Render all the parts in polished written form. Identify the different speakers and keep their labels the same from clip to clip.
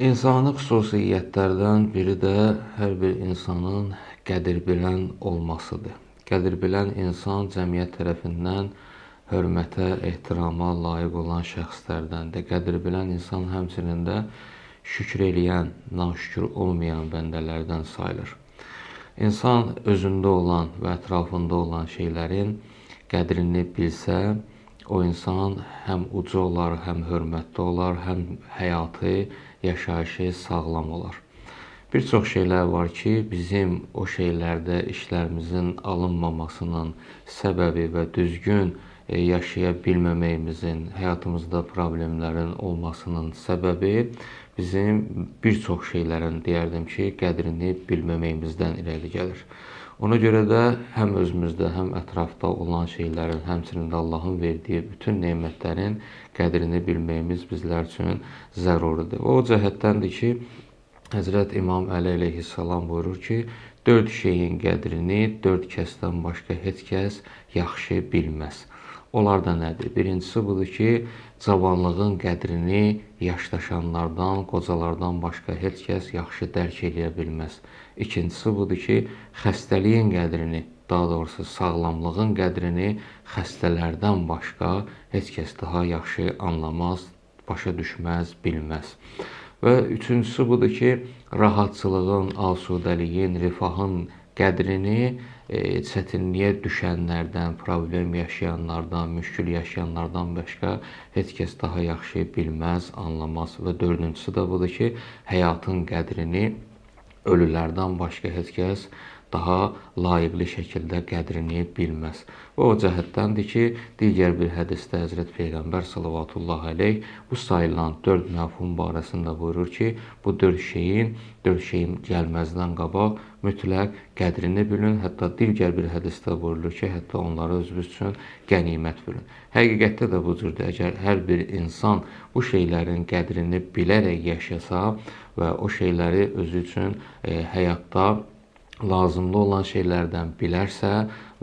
Speaker 1: İnsani xüsusiyyətlərdən biri də hər bir insanın qədir-bilən olmasıdır. Qədir-bilən insan cəmiyyət tərəfindən hörmətə, ehtirama layiq olan şəxslərdəndir. Qədir-bilən insan həmçinin də şükür eləyən, naşükür olmayan bəndələrdən sayılır. İnsan özündə olan və ətrafında olan şeylərin qədrini bilsə, o insan həm uca olar, həm hörmətli olar, həm həyatı, yaşayışı sağlam olar. Bir çox şeylər var ki, bizim o şeylərdə işlərimizin alınmamasının səbəbi və düzgün yaşaya bilməməyimizin, həyatımızda problemlərin olmasının səbəbi bizim bir çox şeylərin, deyərdim ki, qədrini bilməməyimizdən irəli gəlir. Ona görə də həm özümüzdə, həm ətrafda olan şeylərin, həmçinin də Allahın verdiyi bütün nemətlərin qədrini bilməyimiz bizlər üçün zəruridir. O cəhətdəndir ki, Həzrət İmam Əli əleyhissalam buyurur ki, 4 şeyin qədrini 4 kəsdən başqa heç kəs yaxşı bilməz. Onlar da nədir? Birincisi budur ki, cavanlığın qədrini yaşdaşanlardan, qocalardan başqa heç kəs yaxşı dərk eləyə bilməz. İkincisi budur ki, xəstəliyin qədrini, daha doğrusu sağlamlığın qədrini xəstələrdən başqa heç kəs daha yaxşı anlamaz, başa düşməz, bilməz. Və üçüncüsü budur ki, rahatçılığın, asudəliyin, rifahın qədrini çətinliyə düşənlərdən, problem yaşayanlardan, müşkül yaşayanlardan başqa heç kəs daha yaxşı bilməz, anlamaz. Və dördüncüsü də budur ki, həyatın qədrini ölülərdən başqa heç kəs daha layiqli şəkildə qədrini bilməz. Və o cəhətdəndir ki, digər bir hədisdə Həzrət Peyğəmbər sallallahu əleyh bu sayılan 4 məfhum barəsində buyurur ki, bu 4 şeyin gəlməzdən qabaq mütləq qədrini bilin. Hətta digər bir hədisdə buyurulur ki, hətta onları özünüz üçün qənimət bilin. Həqiqətdə də bu cürdür. Əgər hər bir insan bu şeylərin qədrini bilərək yaşasa və o şeyləri özü üçün həyatda lazımlı olan şeylərdən bilərsə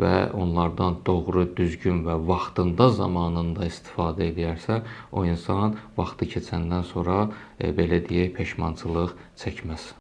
Speaker 1: və onlardan doğru, düzgün və vaxtında, zamanında istifadə edərsə, o insan vaxtı keçəndən sonra belə deyək, peşmançılıq çəkməz.